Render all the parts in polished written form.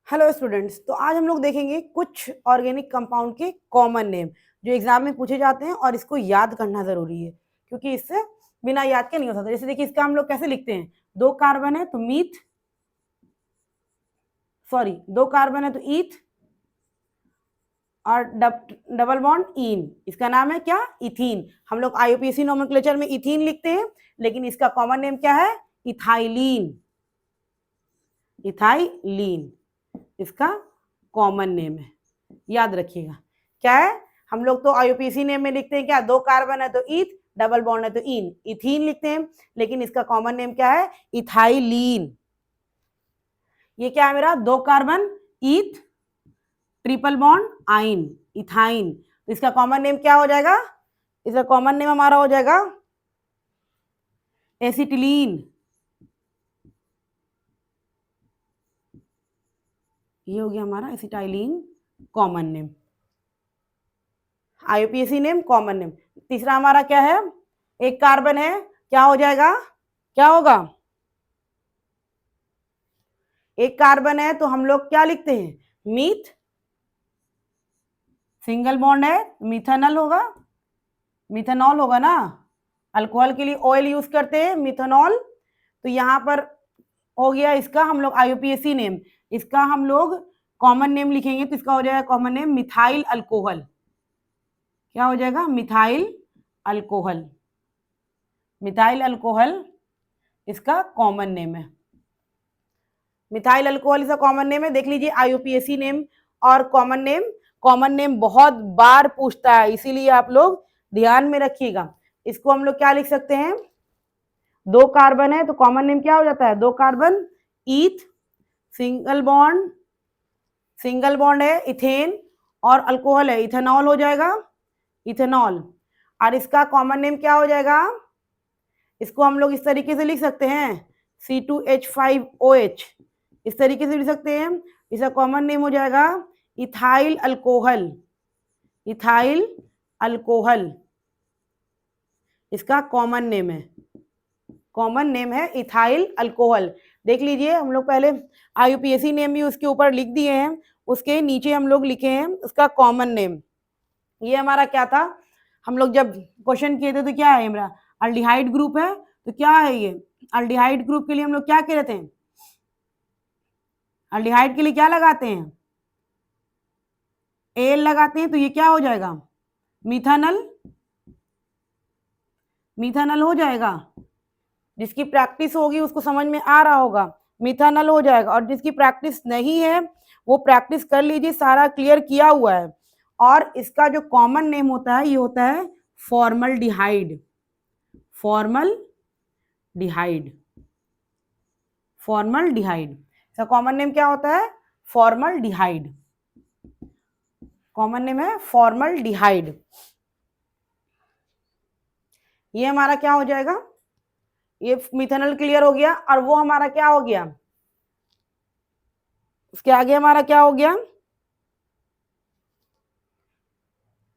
Hello students, तो आज हम लोग देखेंगे कुछ ऑर्गेनिक कंपाउंड के कॉमन नेम जो एग्जाम में पूछे जाते हैं और इसको याद करना जरूरी है क्योंकि इससे बिना याद के नहीं हो सकता। जैसे देखिए, इसका हम लोग कैसे लिखते हैं, दो कार्बन है तो दो कार्बन है तो ईथ और डबल बॉन्ड इन, इसका नाम है क्या, इथीन। हम लोग आईयूपीएसी नोमेनक्लेचर में इथीन लिखते हैं, लेकिन इसका कॉमन नेम क्या है, इथाइलीन। इथाइलीन इसका कॉमन नेम है, याद रखिएगा। क्या है, हम लोग तो आईयूपीएसी नेम में लिखते हैं क्या, दो कार्बन है तो ईथ, डबल बॉन्ड है तो इन, इथीन लिखते हैं, लेकिन इसका कॉमन नेम क्या है, इथाइलीन। ये क्या है मेरा, दो कार्बन ईथ, ट्रिपल बॉन्ड आइन, इथाइन। तो इसका कॉमन नेम क्या हो जाएगा, इसका कॉमन नेम हमारा हो जाएगा एसिटिलीन। ये हो गया हमारा acetylene common name, IUPAC name common name. तीसरा हमारा क्या है, एक कार्बन है, क्या हो जाएगा, क्या होगा, एक कार्बन है तो हम लोग क्या लिखते हैं, मीथ, सिंगल बॉन्ड है मिथेनॉल होगा, मिथेनॉल होगा ना, अल्कोहल के लिए ऑयल यूज करते हैं मिथेनॉल। तो यहाँ पर हो गया इसका हम लोग आईयूपीएसी नेम, इसका हम लोग कॉमन नेम लिखेंगे तो इसका हो जाएगा कॉमन नेम मिथाइल अल्कोहल। क्या हो जाएगा, मिथाइल अल्कोहल, मिथाइल अल्कोहल इसका कॉमन नेम है। मिथाइल अल्कोहल इसका कॉमन नेम है। देख लीजिए आईयूपीएसी नेम और कॉमन नेम, कॉमन नेम बहुत बार पूछता है, इसीलिए आप लोग ध्यान में रखिएगा। इसको हम लोग क्या लिख सकते हैं, दो कार्बन है तो कॉमन नेम क्या हो जाता है, दो कार्बन ईथ, सिंगल बॉन्ड है इथेन, और अल्कोहल है इथेनॉल हो जाएगा, इथेनॉल। और इसका कॉमन नेम क्या हो जाएगा, इसको हम लोग इस तरीके से लिख सकते हैं C2H5OH, इस तरीके से लिख सकते हैं। इसका कॉमन नेम हो जाएगा इथाइल अल्कोहल, इथाइल अल्कोहल इसका कॉमन नेम है, कॉमन नेम है इथाइल अल्कोहल। देख लीजिए, हम लोग पहले आईयूपीएसी नेम भी उसके ऊपर लिख दिए हैं, उसके नीचे हम लोग लिखे हैं उसका कॉमन नेम। ये हमारा क्या था, हम लोग जब क्वेश्चन किए थे तो क्या है मेरा, अल्डिहाइड ग्रुप है, तो क्या है ये, अल्डिहाइड ग्रुप के लिए हम लोग क्या कहते हैं, अल्डिहाइड के लिए क्या लगाते हैं, एल लगाते हैं, तो ये क्या हो जाएगा, मिथानल, मिथानल हो जाएगा। जिसकी प्रैक्टिस होगी उसको समझ में आ रहा होगा, मिथानल हो जाएगा। और जिसकी प्रैक्टिस नहीं है वो प्रैक्टिस कर लीजिए, सारा क्लियर किया हुआ है। और इसका जो कॉमन नेम होता है ये होता है फॉर्मल्डिहाइड, फॉर्मल्डिहाइड, फॉर्मल्डिहाइड इसका कॉमन नेम क्या होता है, फॉर्मल्डिहाइड, कॉमन नेम है फॉर्मल्डिहाइड। ये हमारा क्या हो जाएगा, ये मिथेनॉल क्लियर हो गया। और वो हमारा क्या हो गया, उसके आगे हमारा क्या हो गया,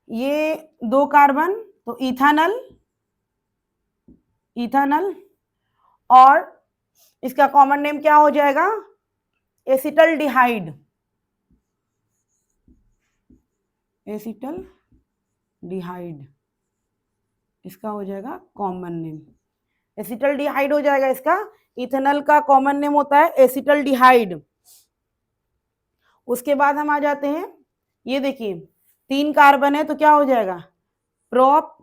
ये दो कार्बन तो इथानल, इथानल, और इसका कॉमन नेम क्या हो जाएगा, एसिटल्डिहाइड, एसिटल्डिहाइड इसका हो जाएगा कॉमन नेम, एसिटल्डिहाइड हो जाएगा इसका। इथेनॉल का कॉमन नेम होता है एसिटल्डिहाइड। उसके बाद हम आ जाते हैं, ये देखिए तीन कार्बन है तो क्या हो जाएगा, प्रोप,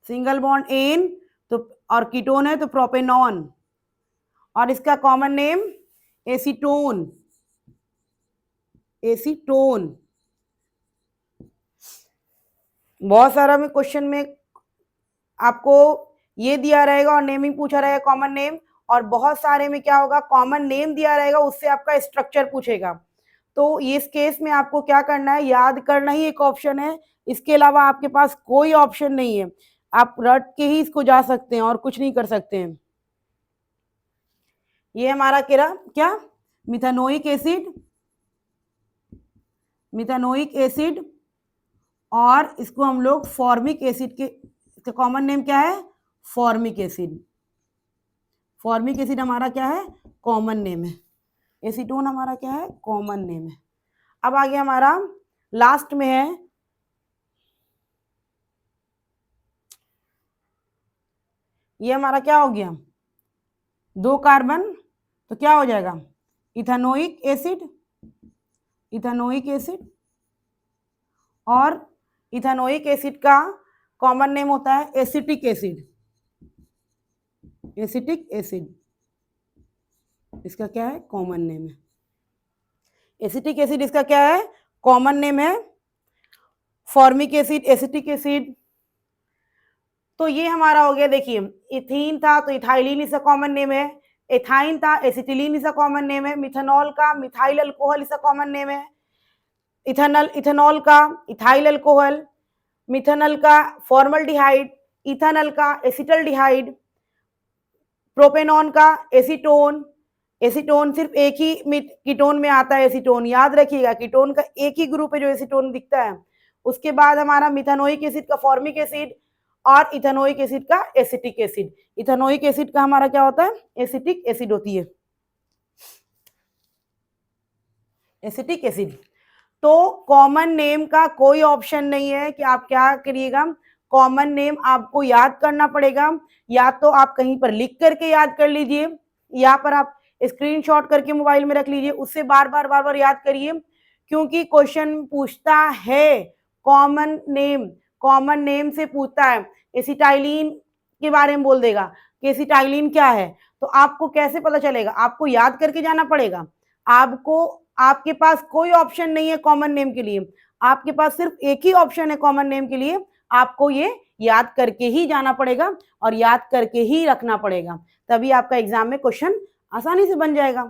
सिंगल बॉन्ड एन, तो और कीटोन है तो प्रोपेनॉन, और इसका कॉमन नेम एसीटोन, एसीटोन। बहुत सारा में क्वेश्चन में आपको ये दिया रहेगा और नेमिंग पूछा रहेगा कॉमन नेम, और बहुत सारे में क्या होगा, कॉमन नेम दिया रहेगा उससे आपका स्ट्रक्चर पूछेगा। तो इस केस में आपको क्या करना है, याद करना ही एक ऑप्शन है, इसके अलावा आपके पास कोई ऑप्शन नहीं है, आप रट के ही इसको जा सकते हैं और कुछ नहीं कर सकते हैं। ये हमारा क्या, मिथानोइक एसिड, मिथानोइक एसिड, और इसको हम लोग फॉर्मिक एसिड के, इसका कॉमन नेम क्या है, फॉर्मिक एसिड, फॉर्मिक एसिड हमारा क्या है, कॉमन नेम है। एसीटोन हमारा क्या है, कॉमन नेम है। अब आगे हमारा लास्ट में है, ये हमारा क्या हो गया, 2 कार्बन, तो क्या हो जाएगा, इथेनोइक एसिड, इथेनोइक एसिड। और इथेनोइक एसिड का कॉमन नेम होता है एसिटिक एसिड, एसिटिक एसिड, इसका क्या है, कॉमन नेम है। एसिटिक एसिड इसका क्या है, कॉमन नेम है। Formic acid, acetic acid. तो ये हमारा हो गया, देखिए इथीन था तो इथाइलिन इसका कॉमन नेम है, एथाइन था एसिटिलीन इसका कॉमन नेम है, मिथेनॉल का मिथाइल अल्कोहल इसका कॉमन नेम है, इथेनॉल का इथाइल अल्कोहल, मिथेनॉल का फॉर्मल्डिहाइड, इथेनॉल का एसिटल्डिहाइड, प्रोपेनॉन का एसीटोन। एसीटोन सिर्फ एक ही कीटोन में आता है, एसीटोन याद रखिएगा, कीटोन का एक ही ग्रुप है जो एसीटोन दिखता है। उसके बाद हमारा मिथेनोइक एसिड का फॉर्मिक एसिड और इथेनोइक एसिड का एसिटिक एसिड। इथेनोइक एसिड का हमारा क्या होता है, एसिटिक एसिड होती है, एसिटिक एसिड। तो कॉमन नेम का कोई ऑप्शन नहीं है कि आप क्या करिएगा, कॉमन नेम आपको याद करना पड़ेगा, या तो आप कहीं पर लिख करके याद कर लीजिए, या पर आप स्क्रीनशॉट करके मोबाइल में रख लीजिए, उससे बार बार याद करिए, क्योंकि क्वेश्चन पूछता है कॉमन नेम, कॉमन नेम से पूछता है। एसिटाइलिन के बारे में बोल देगा कि एसिटाइलिन क्या है, तो आपको कैसे पता चलेगा, आपको याद करके जाना पड़ेगा। आपको, आपके पास कोई ऑप्शन नहीं है कॉमन नेम के लिए, आपके पास सिर्फ एक ही ऑप्शन है कॉमन नेम के लिए, आपको ये याद करके ही जाना पड़ेगा और याद करके ही रखना पड़ेगा, तभी आपका एग्जाम में क्वेश्चन आसानी से बन जाएगा।